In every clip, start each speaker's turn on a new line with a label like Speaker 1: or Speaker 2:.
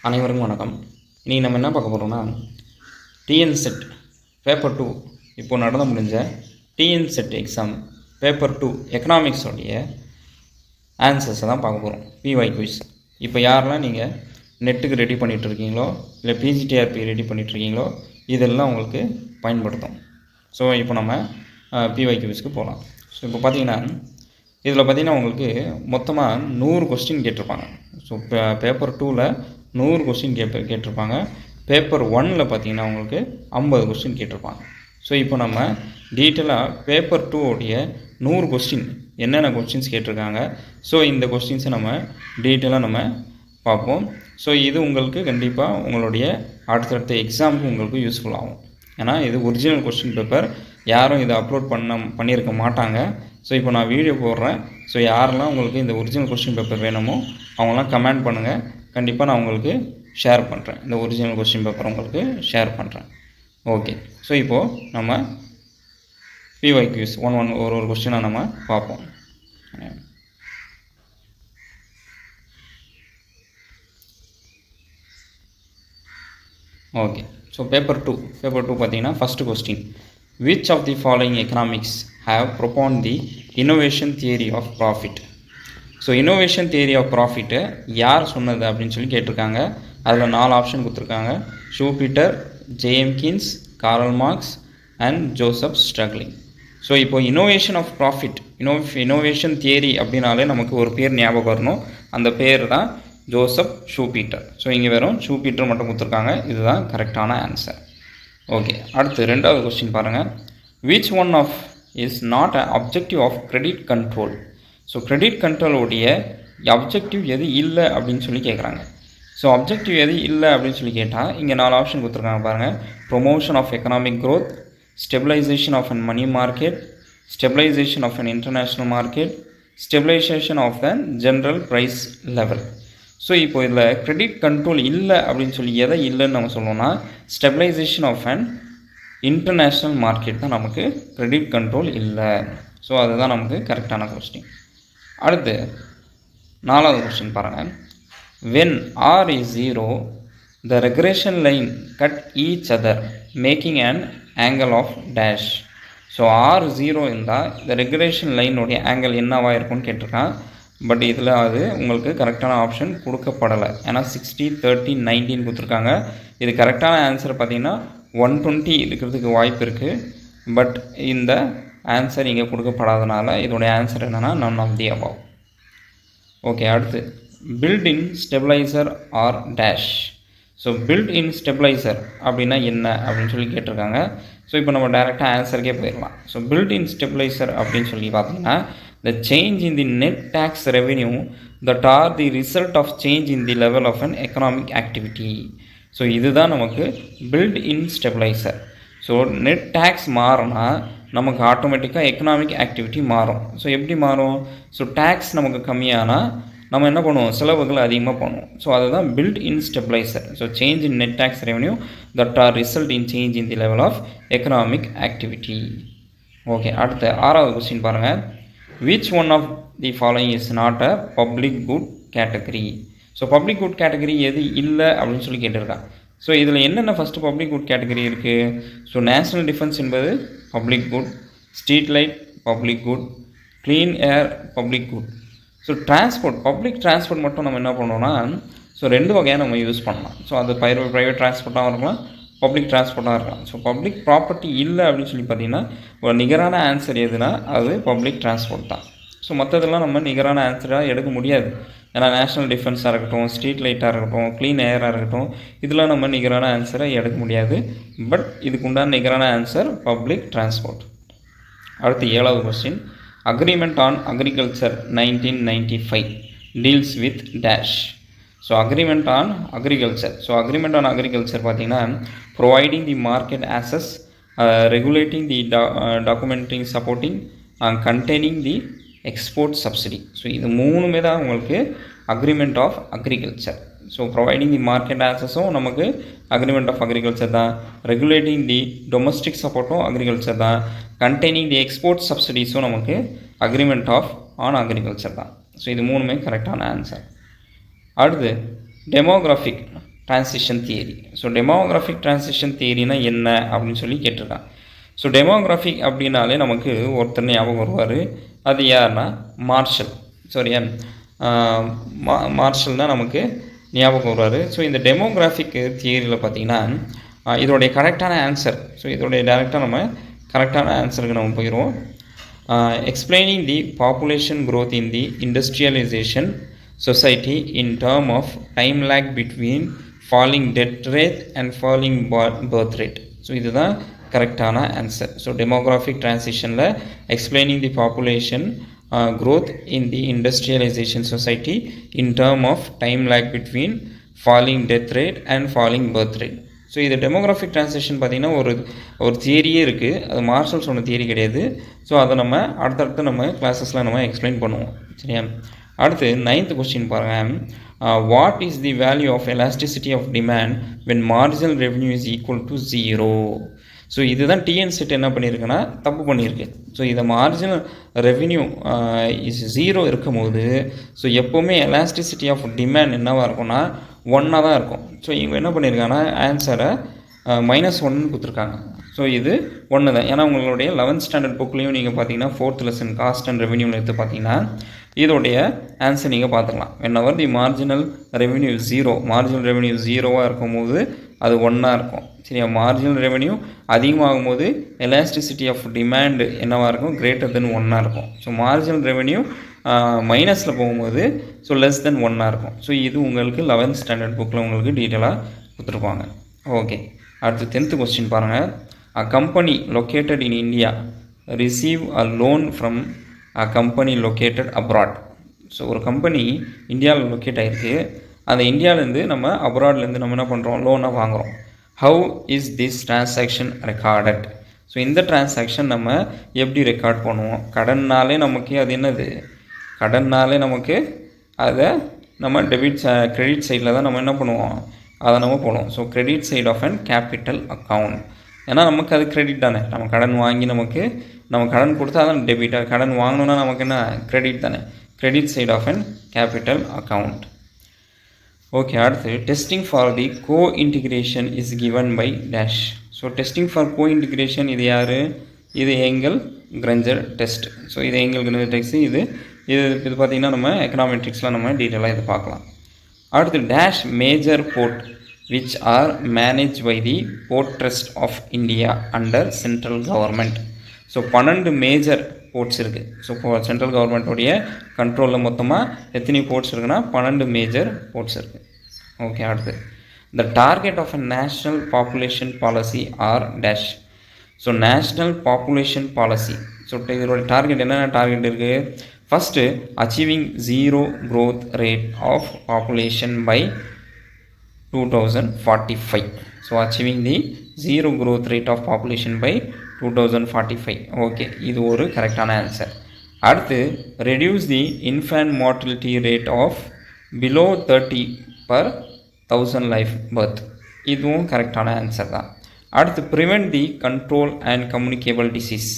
Speaker 1: அனைவருக்கும் வணக்கம். இன்றைக்கி நம்ம என்ன பார்க்க போகிறோம்னா, டிஎன் செட் பேப்பர் 2 இப்போது நடந்து முடிஞ்ச டிஎன் செட் எக்ஸாம் பேப்பர் 2 எக்கனாமிக்ஸோடைய ஆன்சர்ஸை தான் பார்க்க போகிறோம். BY quiz. இப்போ யாரெல்லாம் நீங்கள் நெட்டுக்கு ரெடி பண்ணிகிட்டு இருக்கீங்களோ இல்லை பிஜிடிஆர்பி ரெடி பண்ணிகிட்ருக்கீங்களோ இதெல்லாம் உங்களுக்கு பயன்படுத்தும். ஸோ இப்போ நம்ம பிஒய் குவிஸ்க்கு போகலாம். ஸோ இப்போ பார்த்தீங்கன்னா இதில் பார்த்திங்கன்னா உங்களுக்கு மொத்தமாக 100 கொஸ்டின் கேட்டிருப்பாங்க. ஸோ பேப்பர் 2ல் 100 கொஸ்டின் கேட்டிருப்பாங்க. பேப்பர் 1ல் பார்த்திங்கன்னா உங்களுக்கு 50 கொஸ்டின் கேட்டிருப்பாங்க. ஸோ இப்போ நம்ம டீட்டெயிலாக பேப்பர் 2 உடைய 100 கொஸ்டின் என்னென்ன கொஸ்டின்ஸ் கேட்டிருக்காங்க, ஸோ இந்த கொஸ்டின்ஸை நம்ம டீட்டெயிலாக நம்ம பார்ப்போம். ஸோ இது உங்களுக்கு கண்டிப்பாக உங்களுடைய அடுத்தடுத்த எக்ஸாமுக்கு உங்களுக்கு யூஸ்ஃபுல் ஆகும். ஏன்னா இது ஒரிஜினல் கொஸ்டின் பேப்பர், யாரும் இதை அப்லோட் பண்ணியிருக்க மாட்டாங்க. ஸோ இப்போ நான் வீடியோ போடுறேன். ஸோ யாரெல்லாம் உங்களுக்கு இந்த ஒரிஜினல் கொஸ்டின் பேப்பர் வேணுமோ அவங்களாம் கமெண்ட் பண்ணுங்கள். கண்டிப்பாக நான் உங்களுக்கு ஷேர் பண்ணுறேன். இந்த ஒரிஜினல் கொஸ்டின் பேப்பர் உங்களுக்கு ஷேர் பண்ணுறேன். ஓகே. ஸோ இப்போது நம்ம பிஒய் குவிஸ் ஒரு கொஸ்டினாக நம்ம பார்ப்போம். ஓகே. ஸோ பேப்பர் 2 பார்த்தீங்கன்னா first question, which of the following economics have propounded the innovation theory of profit. So innovation theory of profit யார் சொன்னது அப்படின்னு சொல்லி கேட்டிருக்காங்க. அதில் 4 ஆப்ஷன் கொடுத்துருக்காங்க. Schumpeter, J M Keynes, Karl Marx and Joseph Stiglitz. So இப்போ innovation of profit, innovation theory அப்படின்னாலே நமக்கு ஒரு பேர் ஞாபகம் வரணும். அந்த பேர் தான் ஜோசப் ஷூபிட்டர். ஸோ இங்கே வெறும் ஷூபிட்டர் மட்டும் கொடுத்துருக்காங்க. இதுதான் கரெக்டான ஆன்சர். ஓகே. அடுத்து 2வது கொஸ்டின் பாருங்கள். Which one of is not a objective of credit control. So credit கண்ட்ரோலுடைய அப்ஜெக்டிவ் எது இல்லை அப்படின்னு சொல்லி கேட்குறாங்க. ஸோ அப்ஜெக்டிவ் எது இல்லை அப்படின்னு சொல்லி கேட்டால் இங்கே 4 ஆப்ஷன் கொடுத்துருக்காங்க பாருங்கள். Promotion of economic growth, stabilisation of an money market, stabilisation of an international market, stabilisation of the general price level. So இப்போ இதில் கிரெடிட் கண்ட்ரோல் இல்லை அப்படின்னு சொல்லி எதை இல்லைன்னு நம்ம சொல்லணும்னா stabilisation of an international market தான் நமக்கு கிரெடிட் கண்ட்ரோல் இல்லை. ஸோ அதுதான் நமக்கு கரெக்டான கொஸ்டின். அடுத்து 4வது கொஸ்டின் பாருங்கள். when r is 0 the regression line cut each other making an angle of dash. So r 0 இருந்தால் இந்த ரெகுலேஷன் லைனுடைய ஆங்கிள் என்னவாக இருக்கும்னு கேட்டிருக்கான். பட் இதில் அது உங்களுக்கு கரெக்டான ஆப்ஷன் கொடுக்கப்படலை. ஏன்னா 60, 30, 19 கொடுத்துருக்காங்க. இது கரெக்டான ஆன்சர் பார்த்திங்கன்னா 120 இருக்கிறதுக்கு வாய்ப்பு இருக்குது. பட் இந்த ஆன்சர் இங்கே கொடுக்கப்படாதனால இதோடைய ஆன்சர் என்னென்னா none of the above. Okay. அடுத்து built in stabilizer are dash. So built in stabilizer அப்படின்னா என்ன அப்படின்னு சொல்லி கேட்டிருக்காங்க. ஸோ இப்போ நம்ம டைரெக்டாக ஆன்சருக்கே போயிடலாம். ஸோ பில்ட் இன் ஸ்டெபிளைசர் அப்படின்னு சொல்லி பார்த்தீங்கன்னா the change in the net tax revenue that are the result of change in the level of an economic activity. So இதுதான் நமக்கு built in stabiliser. So net tax மாறினா நமக்கு ஆட்டோமேட்டிக்காக economic activity மாறும். So எப்படி மாறும்? ஸோ டேக்ஸ் நமக்கு கம்மியானால் நம்ம என்ன பண்ணுவோம்? செலவுகள் அதிகமாக பண்ணுவோம். ஸோ அதுதான் built in stabiliser. So change in net tax revenue that are result in change in the level of economic activity. Okay. அடுத்து 6வது கொஸ்டின் பாருங்கள். Which one of the following is not a public good category. So public good category எது இல்லை அப்படின்னு சொல்லி கேட்டிருக்காங்க. So இதில் என்னென்ன ஃபஸ்ட்டு பப்ளிக் குட் கேட்டகரி இருக்குது? ஸோ நேஷ்னல் டிஃபென்ஸ் என்பது public good, street light public good, clean air public good. So transport, public transport மட்டும் நம்ம என்ன பண்ணோம்னா ஸோ 2 வகையாக நம்ம யூஸ் பண்ணலாம். ஸோ அது ப்ரைவேட் டிரான்ஸ்போர்ட்டாகவும் இருக்கலாம், பப்ளிக் டிரான்ஸ்போர்ட்டாக இருக்கலாம். ஸோ பப்ளிக் ப்ராப்பர்ட்டி இல்லை அப்படின்னு சொல்லி பார்த்தீங்கன்னா ஒரு நிகரான ஆன்சர் எதுனா அது பப்ளிக் டிரான்ஸ்போர்ட் தான். ஸோ மற்றதெல்லாம் நம்ம நிகரான ஆன்சராக எடுக்க முடியாது. ஏன்னா நேஷ்னல் டிஃபென்ஸாக இருக்கட்டும், ஸ்ட்ரீட் லைட்டாக இருக்கட்டும், க்ளீன் ஏராக இருக்கட்டும், இதெல்லாம் நம்ம நிகரான ஆன்சரை எடுக்க முடியாது. பட் இதுக்கு உண்டான நிகரான ஆன்சர் பப்ளிக் டிரான்ஸ்போர்ட். அடுத்து 7வது question. Agreement on agriculture 1995 deals with dash. So agreement on agriculture. So agreement on agriculture பார்த்திங்கன்னா providing the market access, regulating the documenting supporting, containing the export subsidy. So இது 3மே தான் உங்களுக்கு agreement of agriculture. So providing the market ஆக்சஸும் நமக்கு agreement of agriculture தான், regulating the domestic சப்போர்ட்டும் agriculture தான், கண்டெய்னிங் தி எக்ஸ்போர்ட் சப்சிடிஸும் நமக்கு அக்ரிமெண்ட் ஆஃப் ஆன் அக்ரிகல்ச்சர் தான். ஸோ இது 3மே கரெக்டான ஆன்சர். அடுத்து demographic transition theory. So demographic transition தியரினா என்ன அப்படின்னு சொல்லி கேட்டிருக்கான். ஸோ டெமோகிராஃபிக் அப்படின்னாலே நமக்கு ஒருத்தர் ஞாபகம் வருவார். அது யாருன்னா மார்ஷல். சரியா, மார்ஷல் தான் நமக்கு ஞாபகம் வருவார். ஸோ இந்த டெமோகிராஃபிக் தியரியில் பார்த்திங்கன்னா இதோடைய கரெக்டான ஆன்சர், ஸோ இதோடைய டேரெக்டாக நம்ம கரெக்டான ஆன்சருக்கு நம்ம போயிடுவோம். Explaining the population growth in the industrialization society in term of time lag between falling death rate and falling birth rate. So இதுதான் கரெக்டான ஆன்சர். ஸோ டெமோகிராஃபிக் டிரான்சிஷனில் explaining the population growth in the industrialization society in term of time lag between falling death rate and falling birth rate. So இது demographic transition பார்த்திங்கன்னா ஒரு தியரியே இருக்குது. அது marshal சொன்ன theory கிடையாது. ஸோ அதை நம்ம அடுத்தடுத்து நம்ம கிளாஸஸில் நம்ம எக்ஸ்பிளைன் பண்ணுவோம். சரியா, அடுத்து 9th கொஸ்டின் பாருங்கள். What is the value of elasticity of demand when marginal revenue is equal to 0? So இதுதான் டிஎன் செட் என்ன பண்ணியிருக்குன்னா தப்பு பண்ணியிருக்கு. ஸோ இதை மார்ஜினல் ரெவன்யூ இஸ் 0 இருக்கும்போது ஸோ எப்போவுமே எலாஸ்டிசிட்டி ஆஃப் டிமாண்ட் என்னவாக இருக்கும்னா 1 தான் இருக்கும். ஸோ இவங்க என்ன பண்ணியிருக்காங்கன்னா ஆன்சரை -1 கொடுத்துருக்காங்க. ஸோ இது 1 தான். ஏன்னா உங்களுடைய 11th ஸ்டாண்டர்ட் புக்லேயும் நீங்கள் பார்த்தீங்கன்னா 4th லெசன் காஸ்ட் அண்ட் ரெவன்யூவில் எடுத்து பார்த்தீங்கன்னா இதோடைய ஆன்சர் நீங்கள் பார்த்துக்கலாம். whenever தி மார்ஜினல் ரெவன்யூ 0, மார்ஜினல் ரெவன்யூ 0வாக இருக்கும்போது அது 1 இருக்கும். சரியா, மார்ஜினல் ரெவன்யூ அதிகமாகும் போது எலாஸ்டிசிட்டி ஆஃப் டிமாண்ட் என்னவாக இருக்கும், கிரேட்டர் தென் 1 இருக்கும். ஸோ மார்ஜினல் ரெவன்யூ மைனஸில் போகும்போது ஸோ லெஸ் தென் 1 இருக்கும். ஸோ இது உங்களுக்கு 11th ஸ்டாண்டர்ட் புக்கில் உங்களுக்கு டீட்டெயிலாக கொடுத்துருப்பாங்க. ஓகே, அடுத்து 10th கொஸ்டின் பாருங்கள். அ company located in India receive a loan from a company located abroad. So ஒரு கம்பெனி இந்தியாவில் லொக்கேட் ஆகிருக்கு. அந்த இந்தியாவிலேருந்து நம்ம அப்ராட்லேருந்து நம்ம என்ன பண்ணுறோம், லோனை வாங்குகிறோம். How is this transaction recorded? So இந்த டிரான்சாக்ஷன் நம்ம எப்படி ரெக்கார்ட் பண்ணுவோம்? கடன்னாலே நமக்கு அது என்னது, கடன்னாலே நமக்கு அதை நம்ம கிரெடிட் சைடில் தான் நம்ம என்ன பண்ணுவோம், அதை நம்ம போடுவோம். So credit side of and capital account. ஏன்னா நமக்கு அது கிரெடிட் தானே. நம்ம கடன் வாங்கி நம்ம கடன் கொடுத்தா தான் டெபிட். கடன் வாங்கணுன்னா நமக்கு என்ன, கிரெடிட் தானே. Credit side of and capital account. Okay, அடுத்து testing for the cointegration is given by dash. So testing for cointegration இது யார், இது எங்கல் கிரஞ்சர் டெஸ்ட். ஸோ இது எங்கல் கிரஞ்சர் டெஸ்ட். இது பார்த்திங்கன்னா நம்ம எக்கனாமெட்ரிக்ஸில் நம்ம டீட்டெயிலாக இது பார்க்கலாம். அடுத்து dash major port which are managed by the Port Trust of India under central government. So 12 major ports இருக்குது. ஸோ சென்ட்ரல் கவர்மெண்ட்டோடைய கண்ட்ரோலில் மொத்தமாக எத்தனை போர்ட்ஸ் இருக்குன்னா 12 மேஜர் போர்ட்ஸ் இருக்குது. ஓகே, அடுத்து the target of a national population policy are dash. So national population policy. So இதோட target என்னென்ன டார்கெட் இருக்குது? First achieving 0 growth rate of population by 2045. So achieving the 0 growth rate of population by 2045. Okay, இது ஒரு கரெக்டான answer. அடுத்து reduce the infant mortality rate of below 30 per 1000 life birth. இதுவும் கரெக்டான answer தான். அடுத்து prevent the control and communicable disease.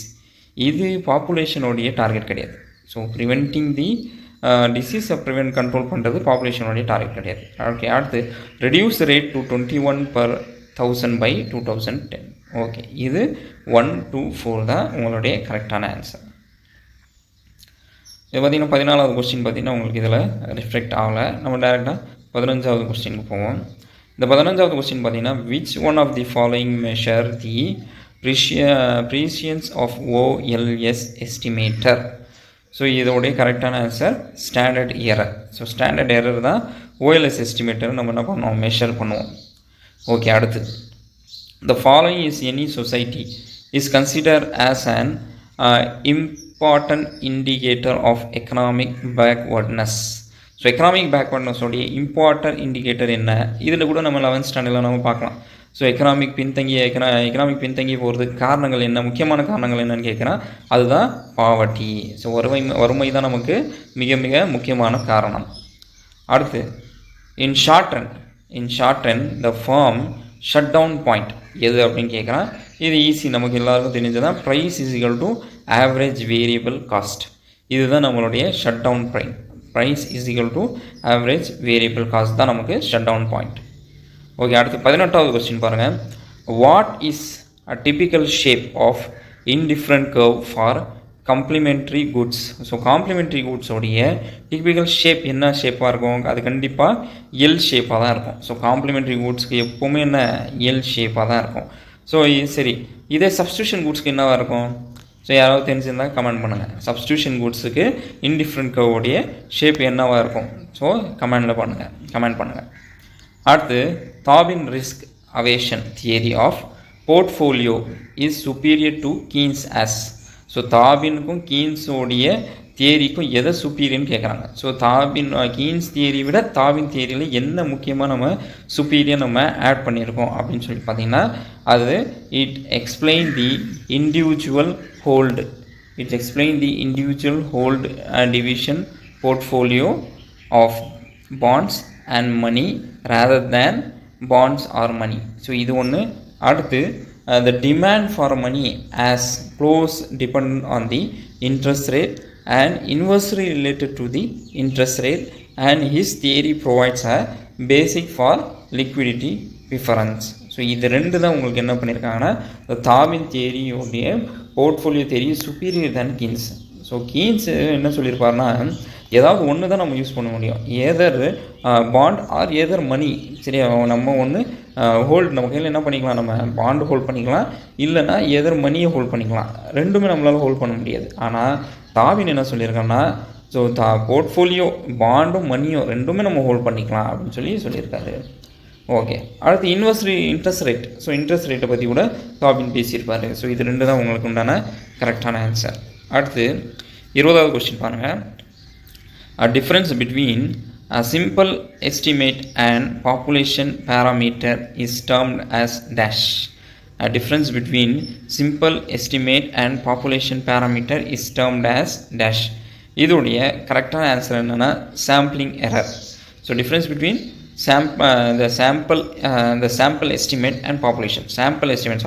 Speaker 1: இது பாப்புலேஷனோடைய target கிடையாது. ஸோ ப்ரிவென்டிங் தி டிசீஸை ப்ரிவென்ட் கண்ட்ரோல் பண்ணுறது பாப்புலேஷனுடைய டார்கெட் கிடையாது. ஓகே, அடுத்து reduce rate to 21 per 1000 by 2010. Okay, இது 1, 2, 4 தான் உங்களுடைய கரெக்டான ஆன்சர். இது பார்த்திங்கன்னா 14வது கொஸ்டின் பார்த்திங்கன்னா உங்களுக்கு இதில் ரிஃப்ளெக்ட் ஆகலை. நம்ம டேரெக்டாக 15வது கொஸ்டினுக்கு போவோம். இந்த 15வது கொஸ்டின் பார்த்திங்கன்னா which one of the following measure the precision of OLS estimator. So இதோடைய கரெக்டான answer standard error. So standard error தான் OLS எஸ்டிமேட்டர் நம்ம என்ன பண்ணுவோம், மெஷர் பண்ணுவோம். ஓகே, அடுத்து the following is any society is consider as an important indicator of economic backwardness. So economic பேக்வர்ட்னஸோடைய important indicator என்ன, இதில் கூட நம்ம 11th ஸ்டாண்டர்டில் நம்ம பார்க்கலாம். ஸோ எக்கனாமிக் பின்தங்கி போகிறதுக்கு காரணங்கள் என்ன, முக்கியமான காரணங்கள் என்னன்னு கேட்குறேன். அதுதான் பாவர்ட்டி. ஸோ வறுமை தான் நமக்கு மிக மிக முக்கியமான காரணம். அடுத்து in short run the firm shut down point எது அப்படின்னு கேட்குறேன். இது ஈஸி, நமக்கு எல்லாருக்கும் தெரிஞ்சதான். Price is equal to average variable cost. இதுதான் நம்மளுடைய shut down price is equal to average variable cost தான் நமக்கு ஷட் டவுன் பாயிண்ட். ஓகே, அடுத்து 18வது கொஸ்டின் பாருங்கள். What is a typical shape of indifferent curve for complimentary goods? So complimentary குட்ஸோடைய typical shape என்ன ஷேப்பாக இருக்கும்? அது கண்டிப்பாக எல் ஷேப்பாக தான் இருக்கும். ஸோ காம்ப்ளிமெண்ட்ரி குட்ஸ்க்கு எப்போவுமே என்ன எல் ஷேப்பாக தான் இருக்கும். ஸோ சரி, இதே சப்ஸ்டியூஷன் குட்ஸ்க்கு என்னவாக இருக்கும்? ஸோ யாராவது தெரிஞ்சிருந்தால் கமெண்ட் பண்ணுங்கள். சப்ஸ்டியூஷன் குட்ஸுக்கு இன்டிஃப்ரெண்ட் கர்வோடைய ஷேப் என்னவாக இருக்கும்? ஸோ கமெண்ட் பண்ணுங்கள். அடுத்து, Tobin risk aversion theory of portfolio is superior to Keynes as. So தாபினுக்கும் கீன்ஸோடைய தியரிக்கும் எதை சுப்பீரியர்னு கேட்குறாங்க. ஸோ கீன்ஸ் தியரி விட தாபின் தியரியில் என்ன முக்கியமாக நம்ம சுப்பீரியர் நம்ம ஆட் பண்ணியிருக்கோம் அப்படின்னு சொல்லி பார்த்தீங்கன்னா, அது it explain the individual hold division portfolio of bonds and money rather than bonds or money. So இது ஒன்று. அடுத்து, the demand for money as close dependent on the interest rate and inversely related to the interest rate, and his theory provides a basic for liquidity preference. So இது ரெண்டு தான் உங்களுக்கு என்ன பண்ணியிருக்காங்கன்னா, இந்த தாபின் தியரியோடைய போர்ட்ஃபோலியோ தியரி சுப்பீரியர் தான் Keynes. So Keynes என்ன சொல்லியிருப்பாருன்னா, ஏதாவது ஒன்று தான் நம்ம யூஸ் பண்ண முடியும், ஏதர் பாண்ட் ஆர் ஏதர் மணி. சரியா, நம்ம ஒன்று ஹோல்டு நம்ம கையில் என்ன பண்ணிக்கலாம், நம்ம பாண்டு ஹோல்ட் பண்ணிக்கலாம், இல்லைனா ஏதர் மணியை ஹோல்ட் பண்ணிக்கலாம். ரெண்டுமே நம்மளால் ஹோல்ட் பண்ண முடியாது. ஆனால் தாபின் என்ன சொல்லியிருக்காங்கன்னா, ஸோ போர்ட்ஃபோலியோ பாண்டும் மணியும் ரெண்டுமே நம்ம ஹோல்ட் பண்ணிக்கலாம் அப்படின்னு சொல்லியிருக்காரு. ஓகே, அடுத்து இன்ட்ரெஸ்ட் ரேட். ஸோ இன்ட்ரெஸ்ட் ரேட்டை பற்றி கூட தாபின் பேசியிருப்பார். ஸோ இது ரெண்டு தான் உங்களுக்கு உண்டான கரெக்டான ஆன்சர். அடுத்து 20வது கொஸ்டின் பாருங்கள். A difference between a simple estimate and population parameter is termed as dash. A difference between simple estimate and population parameter is termed as dash. இதோடைய கரெக்டான ஆன்சர் என்னன்னா sampling error. So difference between the sample estimate and population. Sample estimate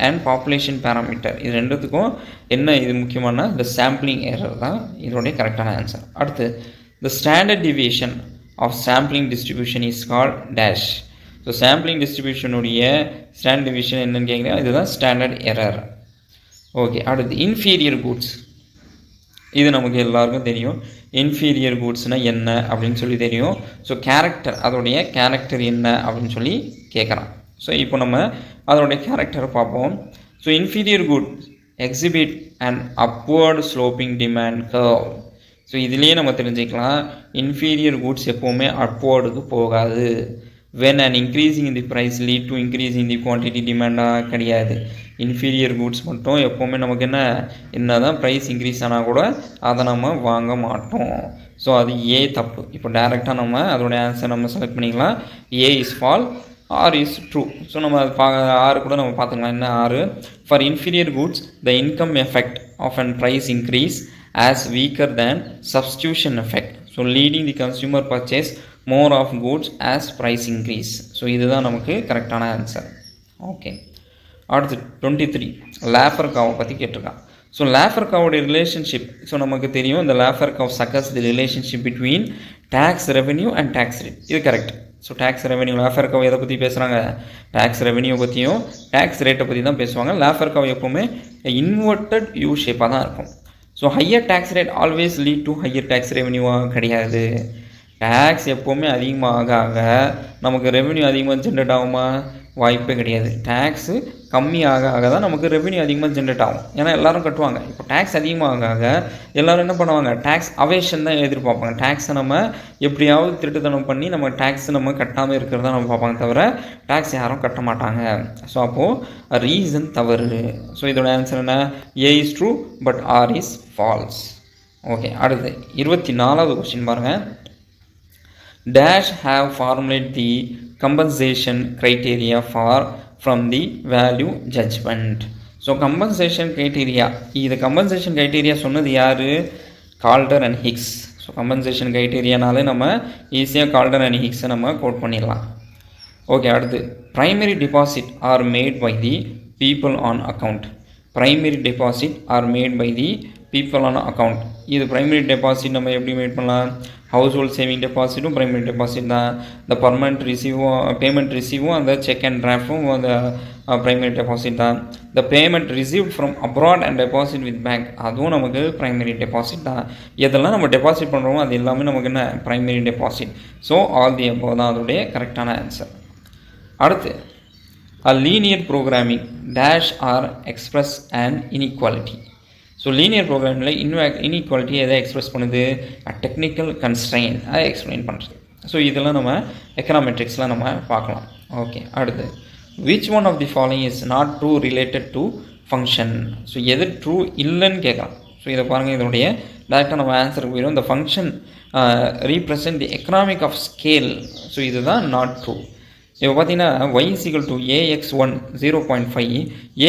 Speaker 1: and population parameter இது ரெண்டுத்துக்கும் என்ன இது முக்கியமான the sampling error தான் இதோடைய கரெக்டான ஆன்சர். அடுத்து, the standard deviation of sampling distribution is called dash. So sampling distribution உடைய standard deviation என்னன்னு கேட்குறேன், இதுதான் standard error. ஓகே, அடுத்து inferior goods. இது நமக்கு எல்லாருக்கும் தெரியும். இன்ஃபீரியர் கூட்ஸ்னால் என்ன அப்படின்னு சொல்லி தெரியும். ஸோ அதோடைய கேரக்டர் என்ன அப்படின்னு சொல்லி கேட்குறான். ஸோ இப்போ நம்ம அதோடைய கேரக்டரை பார்ப்போம். So inferior good exhibit and upward sloping demand curve. So இதுலேயே நம்ம தெரிஞ்சுக்கலாம், இன்ஃபீரியர் கூட்ஸ் எப்போவுமே அப்வர்டுக்கு போகாது. When and increasing in the price lead to increasing the quantity டிமாண்டாக கிடையாது. இன்ஃபீரியர் கூட்ஸ் மட்டும் எப்போவுமே நமக்கு என்ன தான் ப்ரைஸ் இன்க்ரீஸ் ஆனால் கூட அதை நம்ம வாங்க மாட்டோம். ஸோ அது ஏ தப்பு. இப்போ டைரெக்டாக நம்ம அதோடைய ஆன்சர் நம்ம செலக்ட் பண்ணிக்கலாம். A is false, R is true. So நம்ம ஆறு கூட நம்ம பார்த்துக்கலாம். என்ன R? For inferior goods the income effect of an price increase as weaker than substitution effect. So leading the consumer purchase more of goods as price increase. ஸோ இதுதான் நமக்கு கரெக்டான answer. Okay, அடுத்து 23 லேஃபர் கர்வை பற்றி கேட்டிருக்கான். ஸோ லேஃபர் கர்வோடைய relationship. So நமக்கு தெரியும், இந்த Laffer curve suckers the relationship between tax revenue and tax rate. இது correct. So tax revenue Laffer curve எதை பற்றி பேசுகிறாங்க? டேக்ஸ் ரெவென்யூ பற்றியும் டேக்ஸ் ரேட்டை பற்றி தான் பேசுவாங்க. லேஃபர் கர்வ் எப்போவுமே இன்வெர்டட் யூ ஷேப்பாக தான் இருக்கும். So higher tax rate always lead to higher tax ரெவென்யூவாக கிடையாது. டேக்ஸ் எப்போவுமே அதிகமாக ஆக நமக்கு ரெவென்யூ அதிகமாக ஜென்ரேட் ஆகுமா? வாய்ப்பே கிடையாது. டேக்ஸு கம்மியாக தான் நமக்கு ரெவென்யூ அதிகமாக ஜென்ரேட் ஆகும். ஏன்னா எல்லோரும் கட்டுவாங்க. இப்போ டேக்ஸ் அதிகமாக எல்லோரும் என்ன பண்ணுவாங்க? டேக்ஸ் அவேஷன் தான் எதிர்பார்ப்பாங்க. டேக்ஸை நம்ம எப்படியாவது திருட்டுத்தனம் பண்ணி நம்ம டேக்ஸ் நம்ம கட்டாமல் இருக்கிறதா நம்ம பார்ப்பாங்க, தவிர டேக்ஸ் யாரும் கட்ட மாட்டாங்க. ஸோ அப்போது ரீசன் தவறு. ஸோ இதோட ஆன்சர் என்ன? A is true but R is false. Okay, அடுத்து 24வது கொஸ்டின் பாருங்கள். Dash have formulated the compensation criteria from the value judgment. So compensation criteria, இது கம்பன்சேஷன் க்ரைட்டீரியா சொன்னது யார்? கால்டர் அண்ட் ஹிக்ஸ். ஸோ கம்பன்சேஷன் க்ரைட்டீரியானாலே நம்ம ஈஸியாக கால்டர் அண்ட் ஹிக்ஸை நம்ம கோட் பண்ணிடலாம். ஓகே, அடுத்து primary deposit are made by the people on account. Primary deposit are made by the people on account. இது primary deposit நம்ம எப்படி மேட் பண்ணலாம்? ஹவுஸ் சேவிங் டெபாசிட்டும் ப்ரைமரி டெபாசிட் தான். இந்த பர்மனெண்ட் பேமெண்ட் ரிசீவும் அந்த செக் அண்ட் டிராஃப்டும் அந்த ப்ரைமரி டெபாசிட் தான். இந்த payment receive from abroad and deposit with bank அதுவும் நமக்கு ப்ரைமரி டெபாசிட் தான். எதெல்லாம் நம்ம டெபாசிட் பண்ணுறோமோ அது எல்லாமே நமக்கு என்ன primary deposit. So all the above தான் அதோடைய கரெக்டான ஆன்சர். அடுத்து linear programming dash are express and inequality. So linear ப்ரோக்ராமிங்கில் இன்இக்வாலிட்டி எதை எக்ஸ்பிரஸ் பண்ணுது, டெக்னிக்கல் கன்ஸ்ட்ரெயின் அதை எக்ஸ்பிளைன் பண்ணுறது. ஸோ இதெல்லாம் நம்ம எக்கனாமெட்ரிக்ஸில் நம்ம பார்க்கலாம். ஓகே, அடுத்து which one of the following is not true related to function. So எது ட்ரூ இல்லைன்னு கேட்கலாம். ஸோ இதை பாருங்கள், இதனுடைய டேரெக்டாக நம்ம ஆன்சருக்கு போயிடும். இந்த function represent the economic of scale. So இதுதான் நாட் ட்ரூ. இப்போ பார்த்தீங்கன்னா y = ax1 0.5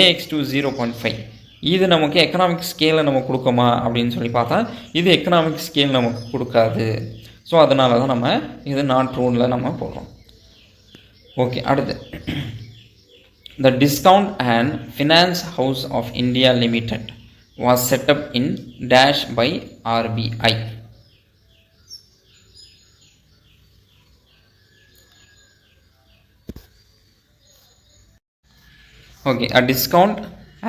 Speaker 1: ax2 0.5 இது நமக்கு எக்கனாமிக் ஸ்கேலை நம்ம கொடுக்குமா அப்படின்னு சொல்லி பார்த்தா இது எக்கனாமிக் ஸ்கேல் நமக்கு கொடுக்காது. ஸோ அதனால தான் நம்ம இது நாட் ட்ரூவில் நம்ம போடுறோம். ஓகே, அடுத்து The Discount and Finance House of India Limited was set up in dash by RBI. Okay, a Discount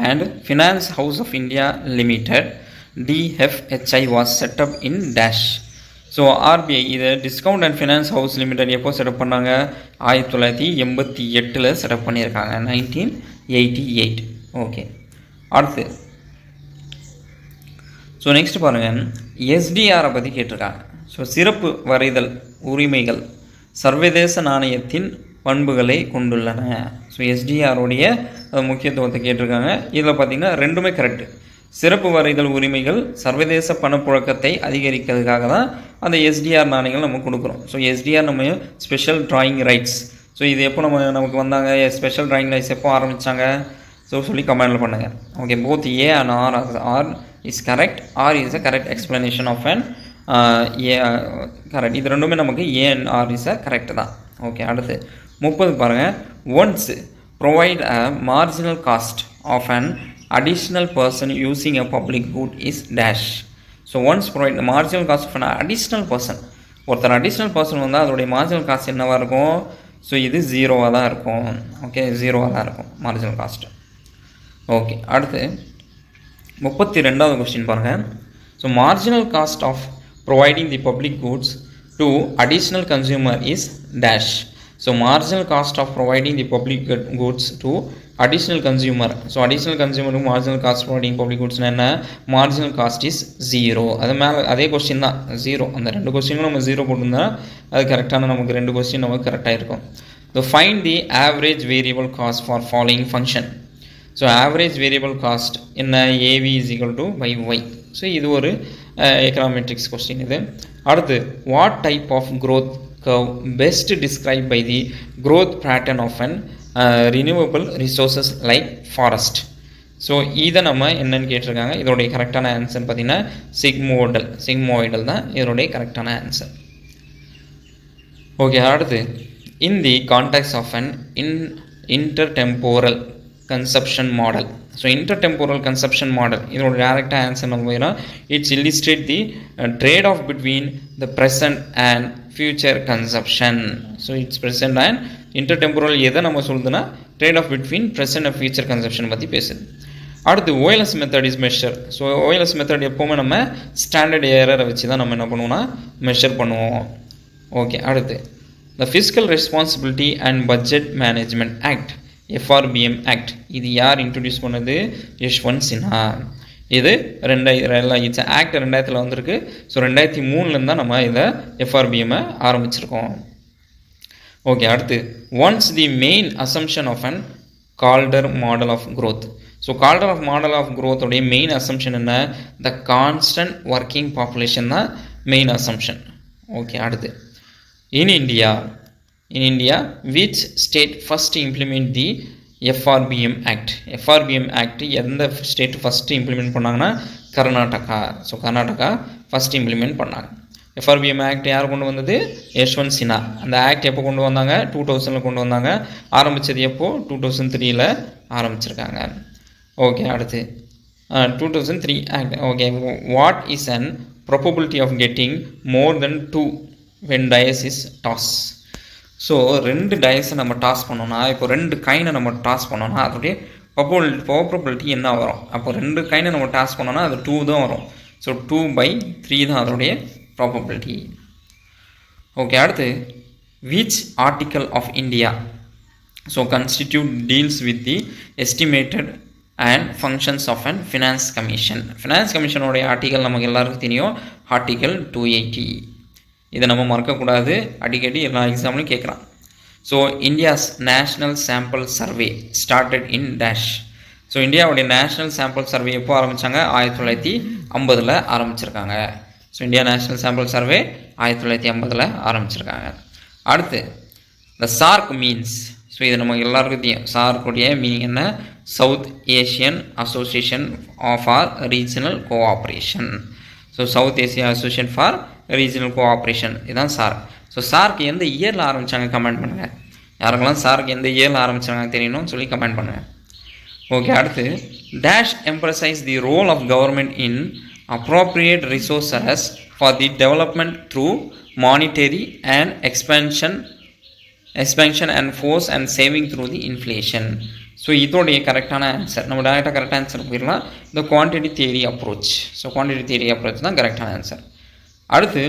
Speaker 1: and Finance House of India Limited DFHI was set up in dash. So RBI இதை discount and finance house limited எப்போ setup பண்ணாங்க, 1988 setup பண்ணியிருக்காங்க, 1988. Okay, அடுத்து so next பாருங்கள், எஸ்டிஆரை பற்றி கேட்டிருக்காங்க. So சிறப்பு வரைதல் உரிமைகள் சர்வதேச நாணயத்தின் பண்புகளை கொண்டுள்ளன. ஸோ எஸ்டிஆருடைய முக்கியத்துவத்தை கேட்டிருக்காங்க. இதில் பார்த்திங்கன்னா ரெண்டுமே கரெக்டு. சிறப்பு வரைதல் உரிமைகள் சர்வதேச பணப்புழக்கத்தை அதிகரிக்கிறதுக்காக தான் அந்த எஸ்டிஆர் நாணயங்கள் நம்ம கொடுக்குறோம். ஸோ எஸ்டிஆர் நம்ம ஸ்பெஷல் டிராயிங் ரைட்ஸ். ஸோ இது எப்போ நமக்கு வந்தாங்க, ஸ்பெஷல் டிராயிங் ரைட்ஸ் எப்போ ஆரம்பித்தாங்க, ஸோ சொல்லி கமெண்டில் பண்ணுங்கள். Okay, both A and R is correct. R is a correct explanation of an A correct. இது ரெண்டுமே நமக்கு A and R is a correct தான். ஓகே, அடுத்து 30 பாருங்கள். Once provide a marginal cost of an additional person using a public good is dash. So once provide the marginal cost of an additional person. ஒருத்தர் additional person வந்தால் அதோடைய marginal cost என்னவாக இருக்கும், so இது 0வாக தான் இருக்கும். ஓகே, 0வாக தான் இருக்கும் மார்ஜினல் காஸ்ட்டு. ஓகே, அடுத்து 32வது கொஸ்டின் பாருங்கள். So marginal cost of providing the public goods to additional consumer is dash. So marginal cost of providing the public goods to additional consumer. So additional கன்சியூமருக்கு marginal cost providing public குட்ஸ்னா என்ன, marginal cost is 0. அது மேலே அதே question தான் 0. அந்த 2 கொஸ்டினும் நம்ம 0 போட்டிருந்தா அது கரெக்டான நமக்கு 2 கொஸ்டின் நமக்கு கரெக்டாக இருக்கும். So find the average variable cost for following function. So average variable cost என்ன, AV = y. ஸோ இது ஒரு எக்கனாமெட்ரிக்ஸ் கொஸ்டின் இது. அடுத்து what type of growth curve best described by the growth pattern of an renewable resources like forest. So இதை நம்ம என்னன்னு கேட்டிருக்காங்க. இதோடைய கரெக்டான ஆன்சர் பார்த்தீங்கன்னா சிக்மோய்டல் தான் இதனுடைய கரெக்டான ஆன்சர். ஓகே, அடுத்து in the contexts of an intertemporal consumption model. So intertemporal consumption model இதோட டேரெக்டாக ஆன்சர் நம்ம போயிடும். It's illustrate the trade off between the present and future consumption. So it's present and intertemporal எதை நம்ம சொல்லுதுன்னா trade off between present and future consumption பற்றி பேசுது. அடுத்து OLS method is measure. So OLS method எப்போவுமே நம்ம ஸ்டாண்டர்ட் ஏரரை வச்சு தான் நம்ம என்ன பண்ணுவோம்னா மெஷர் பண்ணுவோம். ஓகே, அடுத்து the fiscal responsibility and budget management act FRBM act இது யார் இன்ட்ரடியூஸ் பண்ணது, யஷ்வந்த் சின்ஹா. இது 2000 ஆக்ட் 2000 வந்திருக்கு. ஸோ 2003 தான் நம்ம இதை FRBM ஆரம்பிச்சிருக்கோம். ஓகே, அடுத்து once the main assumption of an Kaldor model of growth. So Kaldor of model of growth உடைய மெயின் அசம்ஷன் என்ன, த கான்ஸ்டன்ட் ஒர்க்கிங் பாப்புலேஷன் தான் மெயின் அசம்ஷன். ஓகே, அடுத்து in India which state first implement the FRBM act. FRBM act எந்த state first implement பண்ணாங்கன்னா Karnataka. So Karnataka first implement பண்ணாங்க. FRBM act யார் கொண்டு வந்தது, யஷ்வந்த் சின்ஹா. அந்த ஆக்ட் எப்போ கொண்டு வந்தாங்க, 2000 கொண்டு வந்தாங்க. ஆரம்பித்தது எப்போ, 2003 ஆரம்பிச்சிருக்காங்க. ஓகே, அடுத்து 2003 act. Okay, what is an probability of getting more than 2 when dice is toss. So 2 டயஸை நம்ம டாஸ் பண்ணோன்னா, இப்போ 2 காயினை நம்ம டாஸ் பண்ணோன்னா அதோடைய ப்ராபபிலிட்டி என்ன வரும்? அப்போ 2 காயினை நம்ம டாஸ் பண்ணோன்னா அது 2 தான் வரும். ஸோ 2/3 தான் அதோடைய ப்ராபபிலிட்டி. ஓகே, அடுத்து which article of India constitute deals with the estimated and functions of an finance commission. finance commission உடைய ஆர்டிகல் நமக்கு எல்லாருக்கும் தெரியும், ஆர்டிகல் 280. இதை நம்ம மறக்கக்கூடாது, அடிக்கடி எல்லா எக்ஸாம்லையும் கேட்குறான். So India's national sample survey started in dash. So இந்தியாவுடைய நேஷ்னல் சாம்பிள் சர்வே எப்போ ஆரம்பித்தாங்க? 1950 ஆரம்பிச்சிருக்காங்க. So India national sample survey 1950 ஆரம்பிச்சிருக்காங்க. அடுத்து த சார்க் மீன்ஸ். ஸோ இது நமக்கு எல்லாருக்கும் தெரியும். சார்க்குடைய மீனிங் என்ன? South Asian association for regional cooperation. So south Asia association for regional cooperation, இதுதான் சார்க். ஸோ சார்க் எந்த இயரில் ஆரம்பித்தாங்க கமெண்ட் பண்ணுங்கள். யாருக்கெல்லாம் சார்க் எந்த இயரில் ஆரம்பித்தாங்க தெரியணும்னு சொல்லி கமெண்ட் பண்ணுங்கள். ஓகே, அடுத்து dash emphasise the role of government in appropriate resources for the development through monetary and expansion and force and saving through the inflation. So இதோடைய கரெக்டான ஆன்சர் நம்ம டேரெக்டாக கரெக்டாக ஆன்சர் போயிடலாம். இந்த quantity theory approach. So quantity theory approach தான் கரெக்டான answer. அடுத்து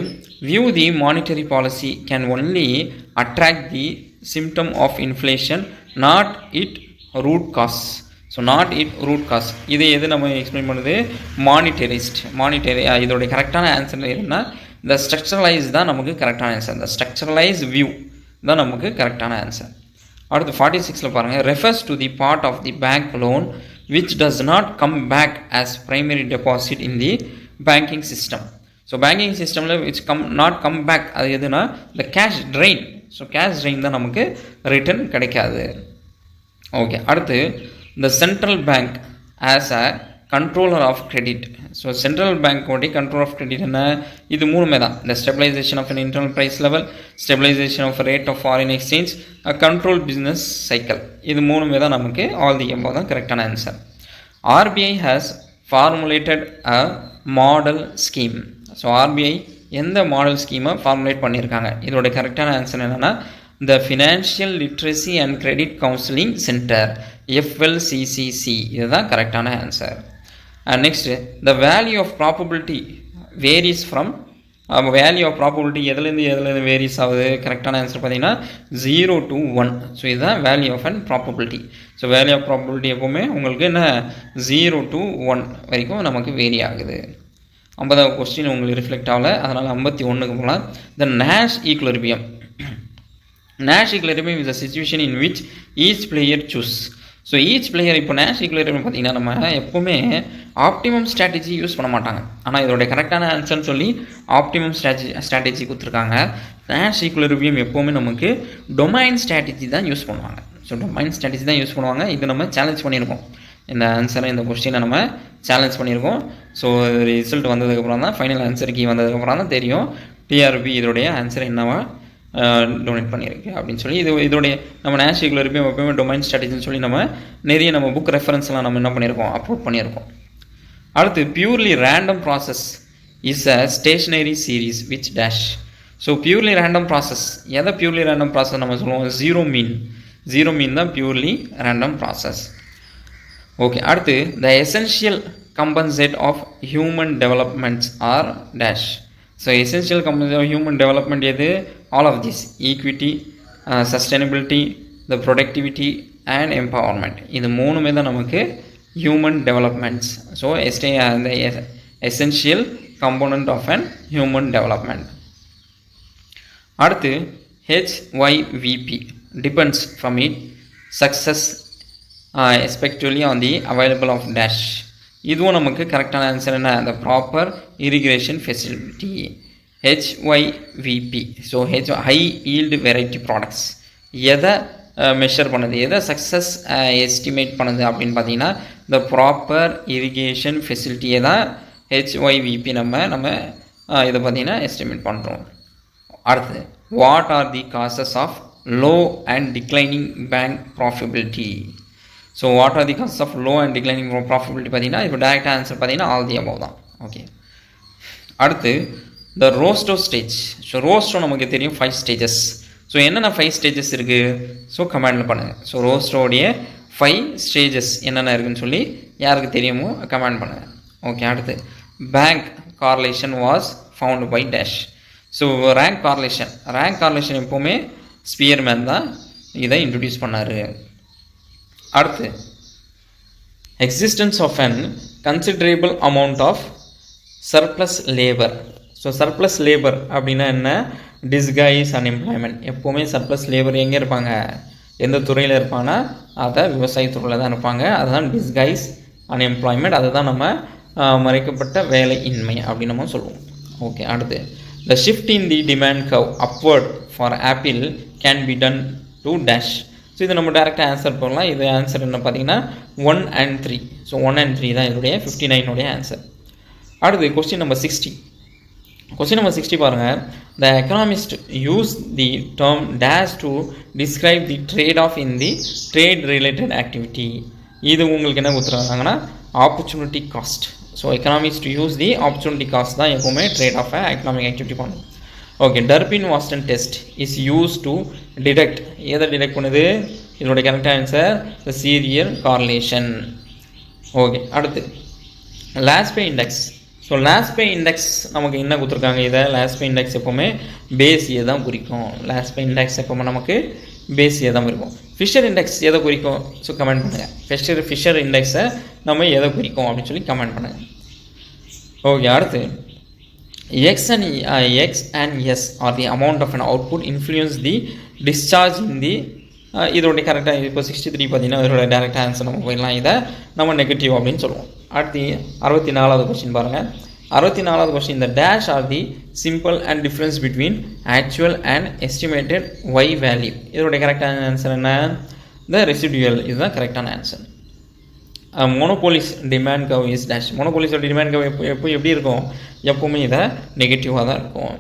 Speaker 1: view the monetary policy can only attract the symptom of inflation, not it root cause. So not it root cause இது எது நம்ம எக்ஸ்பிளைன் பண்ணுது? மானிட்டரி. இதோடைய கரெக்டான ஆன்சர் எதுனா இந்த ஸ்ட்ரக்சரலைஸ் தான் நமக்கு கரெக்டான ஆன்சர். இந்த ஸ்ட்ரக்சரலைஸ் வியூ தான் நமக்கு கரெக்டான ஆன்சர். அடுத்து 46 பாருங்கள். Refers to the part of the bank loan which does not come back as primary deposit in the banking system. So banking சிஸ்டமில் விச் நாட் கம் பேக் அது எதுனா இந்த cash drain. So cash drain தான் நமக்கு return கிடைக்காது. Okay, அடுத்து the central bank as a controller of credit. So central பேங்க்கோடைய control of credit என்ன? இது மூணுமே தான். இந்த stabilisation of an internal price level, stabilisation of rate of foreign exchange, a control business cycle. இது மூணுமே தான் நமக்கு all the above தான் கரெக்டான answer. RBI has formulated a model scheme. So RBI எந்த மாடல் ஸ்கீமை ஃபார்முலேட் பண்ணியிருக்காங்க? இதோட கரெக்டான ஆன்சர் என்னென்னா the Financial Literacy and Credit Counseling Center, FLCCC. இதுதான் கரெக்டான answer. And next the value of probability varies from value of probability எதுலேருந்து varies ஆகுது? கரெக்டான ஆன்சர் பார்த்தீங்கன்னா 0 to 1. ஸோ இதுதான் value of and probability. So value of probability எப்போவுமே உங்களுக்கு என்ன 0 to 1 வரைக்கும் நமக்கு வேரி ஆகுது. 50வது கொஸ்டின் உங்களுக்கு ரிஃப்ளெக்ட் ஆகலை, அதனால் 51க்கு போகலாம். The Nash equilibrium. Nash equilibrium is a situation in which each player choose. So each player இப்போ நேஷ் ஈக்குலிபிரியம் பார்த்தீங்கன்னா நம்ம எப்போவுமே ஆப்டிமம் ஸ்ட்ராட்டஜி யூஸ் பண்ண மாட்டாங்க. ஆனால் இதோடைய கரெக்டான ஆன்சர்னு சொல்லி ஆப்டிமம் ஸ்ட்ராட்டஜி கொடுத்துருக்காங்க. நேஷ் ஈக்குலிபிரியம் எப்போவுமே நமக்கு டொமைன் ஸ்ட்ராட்டஜி தான் யூஸ் பண்ணுவாங்க. ஸோ டொமைன் ஸ்ட்ராட்டஜி தான் யூஸ் பண்ணுவாங்க. இது நம்ம சேலஞ்ச் பண்ணியிருக்கோம். இந்த ஆன்சரை இந்த கொஸ்டினை நம்ம சேலஞ்ச் பண்ணியிருக்கோம். ஸோ ரிசல்ட் வந்ததுக்கப்புறம் தான் ஃபைனல் ஆன்சர் கீ வந்ததுக்கப்புறம் தான் தெரியும் டிஆர்பி இதோடைய ஆன்சர் என்னவா டொனேட் பண்ணியிருக்கு அப்படின்னு சொல்லி. இதோடைய நம்ம நேஷ் ஈக்குலிபிரியம் எப்பவுமே டொமைன் ஸ்ட்ராட்டஜின்னு சொல்லி நம்ம புக் ரெஃபரன்ஸ்லாம் நம்ம என்ன பண்ணியிருக்கோம்? அப்லோட் பண்ணியிருக்கோம். அடுத்து purely random process is a stationary series which dash. So purely random process எதை பியூர்லி ரேண்டம் ப்ராசஸ் நம்ம சொல்லுவோம்? ஜீரோ மீன் தான் பியூர்லி ரேண்டம் ப்ராசஸ். ஓகே, அடுத்து the essential compensate of human developments are dash. So essential compensate of human development எது? All of this equity, sustainability, the productivity and empowerment. இது மூணுமே தான் நமக்கு human developments. So அந்த essential component of an human development. அடுத்து HYVP depends from it success respectively on the available of dash. இதுவும் நமக்கு கரெக்டான ஆன்சர் என்ன? The proper irrigation facility. HYVP. So high yield variety products எதை measure பண்ணுது, எதை success estimate பண்ணுது அப்படின்னு பார்த்தீங்கன்னா த ப்ராப்பர் இரிகேஷன் ஃபெசிலிட்டியை தான் HYVP நம்ம இதை பார்த்தீங்கன்னா எஸ்டிமேட் பண்ணுறோம். அடுத்து what are the causes of low and declining bank profitability. So what are the causes of low and declining profitability பார்த்தீங்கன்னா இப்போ டேரெக்டாக ஆன்சர் பார்த்தீங்கன்னா ஆல் தி அபவ் தான். ஓகே, அடுத்து the roaster stage. So Rostow நமக்கு தெரியும் 5 stages. ஸோ என்னென்ன 5 stages இருக்குது ஸோ கமெண்டில் பண்ணுங்கள். ஸோ ரோஸ்டோடைய 5 stages என்னென்ன இருக்குதுன்னு சொல்லி யாருக்கு தெரியுமோ கமெண்ட் பண்ணுங்கள். ஓகே, அடுத்து bank correlation was found by dash. So rank correlation எப்போவுமே ஸ்பியர்மேன் தான் இதை இன்ட்ரடியூஸ் பண்ணார். அடுத்து existence of an considerable amount of surplus labour. So surplus labour அப்படின்னா என்ன? Disguise unemployment. எப்போவுமே சர்ப்ளஸ் லேபர் எங்கே இருப்பாங்க, எந்த துறையில் இருப்பாங்கன்னா அதை விவசாயத்துறையில் தான் இருப்பாங்க. அதுதான் டிஸ்கைஸ் அன்எம்ப்ளாய்மெண்ட். அதுதான் நம்ம மறைக்கப்பட்ட வேலையின்மை அப்படின்னு நம்ம சொல்லுவோம். ஓகே, அடுத்து த shift in the demand curve upward for apple can be done to dash. So இது நம்ம டேரெக்டாக ஆன்சர் பண்ணலாம். இது ஆன்சர் என்ன பார்த்தீங்கன்னா 1 and 3. ஸோ 1 and 3 தான் இதோடைய 59 ஆன்சர். அடுத்து கொஸ்டின் நம்பர் 60 பாருங்கள். The economist use the term dash to describe the trade off in the trade related activity. இது உங்களுக்கு என்ன கொடுத்துருக்காங்கன்னா opportunity cost. So economist use the opportunity cost தான் எப்போவுமே ட்ரேட் ஆஃப் எக்கனாமிக் ஆக்டிவிட்டி பண்ணும். Okay, Durbin Watson test is use to detect. எதை detect பண்ணுது? இதனுடைய கரெக்டாக answer the serial correlation. Okay, அடுத்து Laspeyres index. So Laspeyres index நமக்கு என்ன கொடுத்துருக்காங்க? இதை லாஸ்பே இண்டெக்ஸ் எப்போவுமே பேஸியை தான் குறிக்கும். லாஸ்பே இண்டெக்ஸ் எப்போவுமே நமக்கு பேஸியை தான் இருக்கும். ஃபிஷர் இண்டெக்ஸ் எதை குறிக்கும்? ஸோ கமெண்ட் பண்ணுங்கள். ஃபிஷர் இண்டெக்ஸை நம்ம எதை குறிக்கும் அப்படின்னு சொல்லி கமெண்ட் பண்ணுங்கள். ஓகே, அடுத்து X and S are the amount of an output influence the discharge in the. இதோடைய கரெக்டாக இப்போ 63 பார்த்தீங்கன்னா இதோட டேரெக்டாக ஆன்சர் நம்ம போயிடலாம். இதை நம்ம நெகட்டிவ் அப்படின்னு சொல்லுவோம். அடுத்து 64வது கொஸ்டின் பாருங்கள். 64வது கொஸ்டின், இந்த dash are the simple and difference between actual and estimated Y value. இதோடைய கரெக்டான ஆன்சர் என்ன? The residual. இதுதான் கரெக்டான answer. Monopolies demand curve is dash. மோனோபோலிஸோட டிமாண்ட் கர்வ் எப்படி இருக்கும்? எப்போவுமே இதை நெகட்டிவாக தான் இருக்கும்.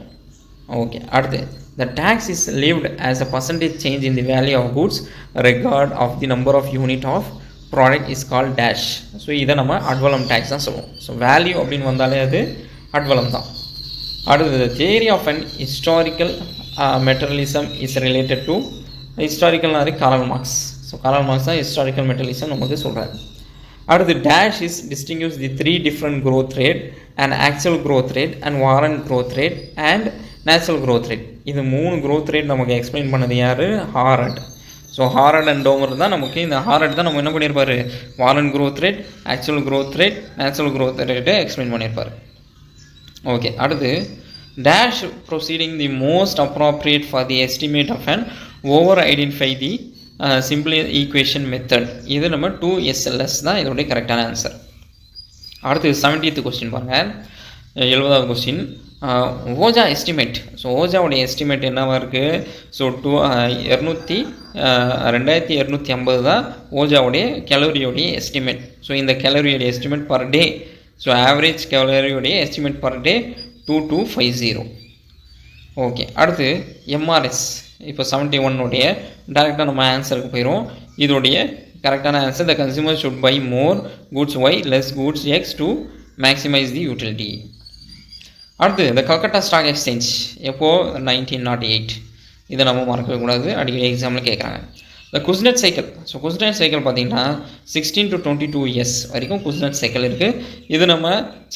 Speaker 1: ஓகே, அடுத்து the tax is levied as a percentage change in the value of goods regard of the number of unit of product is called dash. So இதை நம்ம அட்வலம் டேக்ஸ் தான் சொல்லுவோம். ஸோ வேல்யூ அப்படின்னு வந்தாலே அது அட்வலம் தான். அடுத்தது theory of an historical materialism is related to ஹிஸ்டாரிக்கல்னாரு Karl Marx. So Karl Marx தான் ஹிஸ்டாரிக்கல் மெட்டரலிசம் நமக்கு சொல்கிறாரு. அடுத்து dash is distinguish the 3 different growth rate and actual growth rate and warrant growth rate and natural growth rate. இது 3 growth rate நமக்கு explain பண்ணது யார்? Harrod. So Harrod and Domar தான் நமக்கு. இந்த ஹாரட் தான் நம்ம என்ன பண்ணியிருப்பார்? Warrant growth rate, actual growth rate, natural growth rate explain பண்ணியிருப்பார். ஓகே, அடுத்து dash proceeding the most appropriate for the estimate of and over identify the simple equation method. இது நம்ம 2SLS தான் இதோடைய கரெக்டான ஆன்சர். அடுத்து 70th கொஸ்டின் பாருங்கள். 70வது கொஸ்டின், ஓஜா எஸ்டிமேட். ஸோ ஓஜாவுடைய எஸ்டிமேட் என்னவாக இருக்குது? ஸோ 2250 தான் ஓஜாவுடைய கேலரியோடைய எஸ்டிமேட். ஸோ இந்த கேலரியோடைய estimate per day, so average கேலரியோடைய எஸ்டிமேட் பர் டே 2250. ஓகே, அடுத்து எம்ஆர்எஸ். இப்போ 71 டேரெக்டாக நம்ம ஆன்சருக்கு போயிடும். இதோடைய கரெக்டான answer, the consumer should buy more goods Y less goods X to maximise the utility. அடுத்து இந்த கல்கட்டா ஸ்டாக் எக்ஸ்சேஞ்ச் எப்போது? 1908. இதை நம்ம மறக்கவே கூடாது, அடிக்கடி எக்ஸாமில் கேட்குறாங்க. இந்த குஸ்னெட் சைக்கிள். ஸோ குஸ்னெட் சைக்கிள் பார்த்தீங்கன்னா 16 to 22 years வரைக்கும் குஸ்னெட் சைக்கிள் இருக்குது. இது நம்ம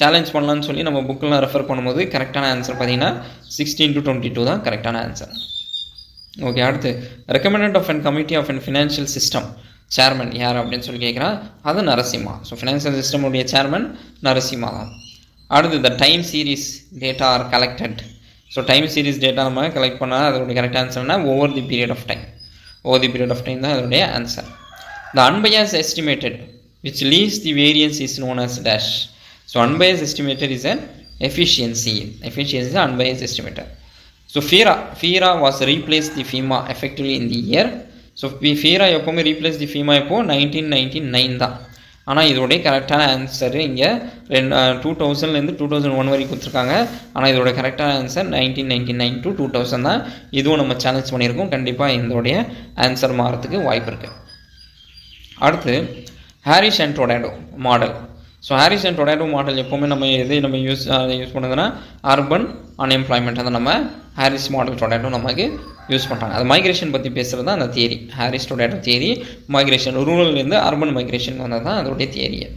Speaker 1: சேலஞ்ச் பண்ணலான்னு சொல்லி நம்ம புக்கெலாம் ரெஃபர் பண்ணும்போது கரெக்டான ஆன்சர் பார்த்தீங்கன்னா 16 to 22 தான் கரெக்டான ஆன்சர். ஓகே, அடுத்து recommended of an committee of an financial system chairman யார் அப்படின்னு சொல்லி கேட்குறான். அது நரசிம்மா. ஸோ ஃபினான்ஷியல் சிஸ்டமுடைய சேர்மன் நரசிம்மா தான். அடுத்து the time series data are collected. So time series data நம்ம கலெக்ட் பண்ணால் அதோடைய கரெக்ட் ஆன்சர்னா over the period of time. Over the period of time தான் அதோடைய answer. The unbiased estimated which leaves the variance is known as dash. So அன்பயஸ் estimated is an efficiency. Efficiency unbiased estimated. So FERA was replace the FEMA effectively in the year. So FERA எப்போவுமே replace the ஃபீமா எப்போது? 1999 தான். ஆனால் இதோடைய கரெக்டான answer இங்கே 2000 2001 வரைக்கும் கொடுத்துருக்காங்க. ஆனால் இதோட கரெக்டான ஆன்சர் 1999 to 2000 தான். இதுவும் நம்ம சேலஞ்ச் பண்ணியிருக்கோம். கண்டிப்பாக இதோடைய ஆன்சர் மாறத்துக்கு வாய்ப்பு இருக்குது. அடுத்து Harris and Todaro model. So Harris and Todaro model எப்போவுமே நம்ம நம்ம யூஸ் பண்ணுறதுன்னா அர்பன் அன்எம்ப்ளாய்மெண்ட் அதை நம்ம ஹாரிஸ் மாடல் டொராண்டோ நமக்கு யூஸ் பண்ணுறாங்க. அது மைக்ரேஷன் பற்றி பேசுகிறது தான் அந்த theory. Harris Todaro theory migration ரூரல்லேருந்து அர்பன் மைக்ரேஷன் வந்தது தான் அதோடைய தியரியை.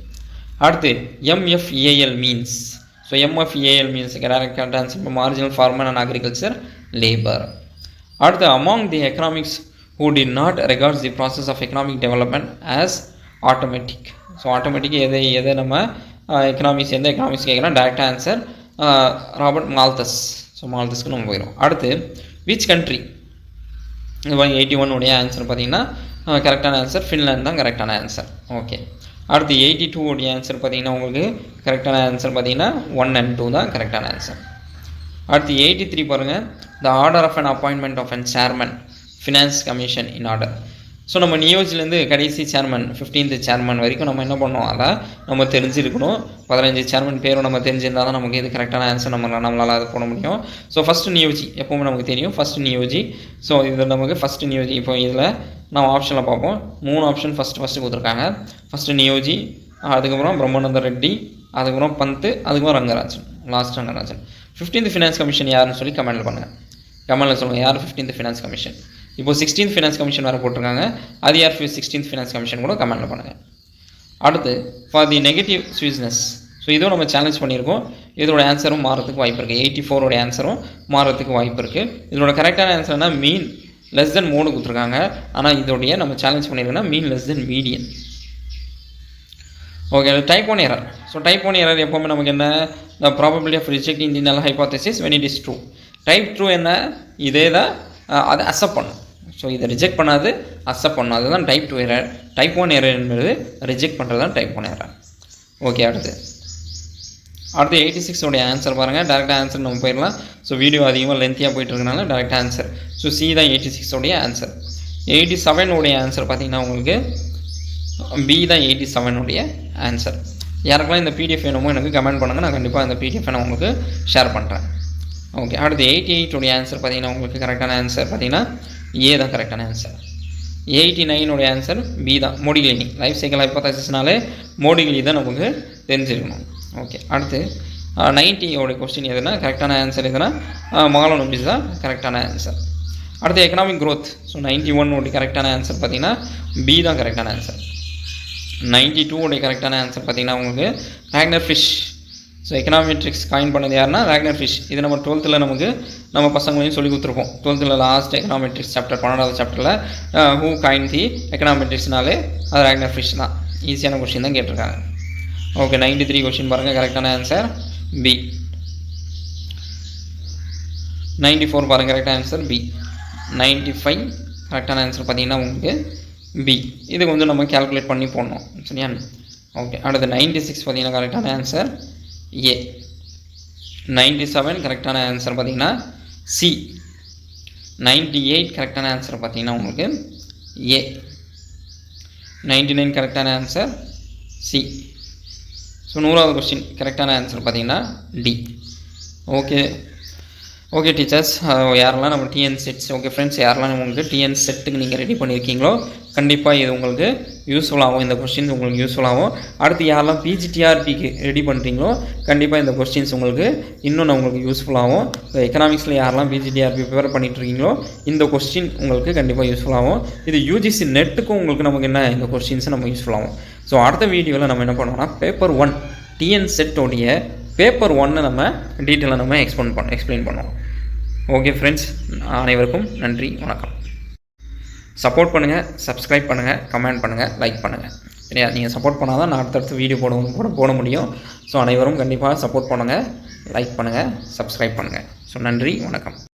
Speaker 1: அடுத்து MFAL means. So MFAL means direct transfer marginal farmer and agriculture labour. அடுத்து among the economics who did not regard the process of economic development as automatic. So automatic எதை நம்ம economics எந்த economics கேட்குறோம் direct answer Robert Malthus. So மால்தஸ்க்கு நம்ம போயிடும். அடுத்து which country 81 உடைய ஆன்சர் பார்த்தீங்கன்னா கரெக்டான ஆன்சர் ஃபின்லாந்து தான் கரெக்டான ஆன்சர். ஓகே. அடுத்து 82 உடைய ஆன்சர் பார்த்தீங்கன்னா உங்களுக்கு கரெக்டான ஆன்சர் பார்த்தீங்கன்னா 1 and 2 தான் கரெக்டான ஆன்சர். அடுத்து 83 பாருங்கள், the order of an appointment of an chairman finance commission in order. So நம்ம நியோஜிலேருந்து கடைசி சேர்மன் 15th சேர்மன் வரைக்கும் நம்ம என்ன பண்ணோம் அதை நம்ம தெரிஞ்சிருக்கணும். 15 சேர்மன் பேரும் நம்ம தெரிஞ்சிருந்தால் தான் நமக்கு இது கரெக்டான ஆன்சர் நம்மளால் அது போட முடியும். ஸோ ஃபஸ்ட்டு நியோஜி எப்போவுமே நமக்கு தெரியும் ஃபஸ்ட்டு நியோஜி. ஸோ இது நமக்கு ஃபஸ்ட்டு நியோஜி. இப்போ இதில் நம்ம ஆப்ஷனில் பார்ப்போம். 3 ஆப்ஷன் ஃபஸ்ட்டு கொடுத்துருக்காங்க. ஃபஸ்ட்டு நியோஜி, அதுக்கப்புறம் பிரம்மானந்த ரெட்டி, அதுக்கப்புறம் பந்த், அதுக்கப்புறம் Rangarajan, last Rangarajan. 15th finance commission யாருன்னு சொல்லி கமெண்டில் பண்ணுங்கள். கமெண்டில் சொல்லுங்கள் யார் 15th ஃபினான்ஸ் கமிஷன். இப்போ 16th ஃபினான்ஸ் கமிஷன் வேறு போட்டிருக்காங்க. அது யார் 16th ஃபினான்ஸ் கமிஷன் கூட கமெண்டில் பண்ணுங்கள். அடுத்து for the negative sweetness. So இதுவும் நம்ம சேலஞ்ச் பண்ணியிருக்கோம். இதோட ஆன்சரும் மாறதுக்கு வாய்ப்பு இருக்குது. 84 ஆன்சரும் மாறதுக்கு வாய்ப்பு இருக்குது. இதோட கரெக்டான ஆன்சர்னா மீன் லெஸ் தென் 3 கொடுத்துருக்காங்க. ஆனால் இதோடைய நம்ம சேலஞ்ச் பண்ணியிருக்கோன்னா mean less than median. Okay. Type 1 error. So type 1 error எப்போவுமே நமக்கு என்ன the probability of rejecting the null hypothesis when it is true. Type 2 என்ன இதே தான் அதை அக்செப்ட் பண்ணும். ஸோ இதை ரிஜெக்ட் பண்ணாது அக்செப்ட் பண்ணும். அதுதான் டைப் 2 எரர். டைப் 1 எரர் என்பது ரிஜெக்ட் பண்ணுறது தான் டைப் 1 எரர். ஓகே. அடுத்து 86 உடைய ஆன்சர் பாருங்கள். டேரெக்டாக ஆன்சர் நம்ம போயிடலாம். ஸோ வீடியோ அதிகமாக லென்த்தியாக போயிட்டு இருக்கனால டேரெக்ட் ஆன்சர். ஸோ சி தான் 86 உடைய ஆன்சர். 87 உடைய ஆன்சர் பார்த்தீங்கன்னா உங்களுக்கு பி தான் 87 உடைய ஆன்சர். யாருக்கெல்லாம் இந்த பிடிஎஃப் வேணுமோ எனக்கு கமெண்ட் பண்ணுங்கள். நான் கண்டிப்பாக இந்த பிடிஎஃப் நான் உங்களுக்கு ஷேர் பண்ணுறேன். ஓகே. அடுத்து 88 உடைய ஆன்சர் பார்த்தீங்கன்னா உங்களுக்கு கரெக்டான ஆன்சர் பார்த்தீங்கன்னா ஏ தான் கரெக்டான ஆன்சர். 89 உடைய ஆன்சர் பி தான் மோடிகிலினி. லைஃப் சைக்கிள் ஹைபோதசிஸ்னாலே மோடிகிலி தான் நமக்கு தெரிஞ்சிருக்கணும். ஓகே. அடுத்து 90 உடைய கொஸ்டின் எதுனா கரெக்டான ஆன்சர் எதுனா மாலோனோபிஸ் தான் கரெக்டான ஆன்சர். அடுத்து எக்கனாமிக் க்ரோத். ஸோ 91 உடைய கரெக்டான ஆன்சர் பார்த்தீங்கன்னா பி தான் கரெக்டான ஆன்சர். 92 உடைய கரெக்டான ஆன்சர் பார்த்தீங்கன்னா உங்களுக்கு ராக்னர் ஃபிஷ். ஸோ எக்கனாமெட்ரிக்ஸ் காயின் பண்ணது யாருன்னா ராக்னர் ஃபிஷ். இது நம்ம 12th நமக்கு நம்ம பசங்களையும் சொல்லி கொடுத்துருப்போம். 12th லாஸ்ட் எக்கனாமெட்ரிக்ஸ் சாப்டர் 12வது சாப்டரில் ஹூ காயின் தி எக்கனாமெட்ரிக்ஸ்னாலே அது ராக்னர் ஃபிஷ் தான். ஈஸியான கொஸ்டின் தான் கேட்டிருக்காங்க. ஓகே. 93 கொஸ்டின் பாருங்கள் கரெக்டான ஆன்சர் பி. 94 பாருங்கள் கரெக்டான ஆன்சர் பி. 95 கரெக்டான ஆன்சர் பார்த்தீங்கன்னா உங்களுக்கு பி. இது கொஞ்சம் நம்ம கேல்குலேட் பண்ணி போடணும் சரியா. ஓகே. அடுத்து 96 பார்த்தீங்கன்னா கரெக்டான ஆன்சர் ஏ. 97 கரெக்டான ஆன்சர் பார்த்தீங்கன்னா சி. 98 கரெக்டான ஆன்சர் பார்த்தீங்கன்னா உங்களுக்கு ஏ. 99 கரெக்டான ஆன்சர் சி. ஸோ 100வது கொஸ்டின் கரெக்டான ஆன்சர் பார்த்தீங்கன்னா டி. ஓகே. ஓகே டீச்சர்ஸ், யாரெல்லாம் நம்ம டிஎன் செட்ஸ் ஓகே ஃப்ரெண்ட்ஸ் யாரெல்லாம் உங்களுக்கு டிஎன் செட்டுக்கு நீங்கள் ரெடி பண்ணியிருக்கீங்களோ கண்டிப்பாக இது உங்களுக்கு யூஸ்ஃபுல்லாகும். இந்த கொஸ்டின்ஸ் உங்களுக்கு யூஸ்ஃபுல்லாகும். அடுத்து யாரெல்லாம் பிஜிடிஆர்பிக்கு ரெடி பண்ணுறீங்களோ கண்டிப்பாக இந்த கொஸ்டின்ஸ் உங்களுக்கு இன்னும் உங்களுக்கு யூஸ்ஃபுல்லாகும். எக்கனாமிக்ஸில் யாரெல்லாம் பிஜிடிஆர்பி ப்ரிப்பேர் பண்ணிட்டு இருக்கீங்களோ இந்த கொஸ்டின் உங்களுக்கு கண்டிப்பாக யூஸ்ஃபுல்லாகும். இது யூஜிசி நெட்டுக்கும் உங்களுக்கு நமக்கு என்ன இந்த கொஸ்டின்ஸ் நம்ம யூஸ்ஃபுல்லாகும். ஸோ அடுத்த வீடியோவில் நம்ம என்ன பண்ணுவோம்னா பேப்பர் 1 டிஎன் செட்டோடைய பேப்பர் 1 நம்ம டீட்டெயிலாக நம்ம எக்ஸ்பிளைன் பண்ணுவோம். ஓகே ஃப்ரெண்ட்ஸ், அனைவருக்கும் நன்றி, வணக்கம். சப்போர்ட் பண்ணுங்கள், சப்ஸ்கிரைப் பண்ணுங்கள், கமெண்ட் பண்ணுங்கள், லைக் பண்ணுங்கள். சரியா? நீங்கள் சப்போர்ட் பண்ணால் தான் நான் அடுத்தடுத்து வீடியோ போட முடியும். ஸோ அனைவரும் கண்டிப்பாக சப்போர்ட் பண்ணுங்கள், லைக் பண்ணுங்கள், சப்ஸ்கிரைப் பண்ணுங்கள். ஸோ நன்றி, வணக்கம்.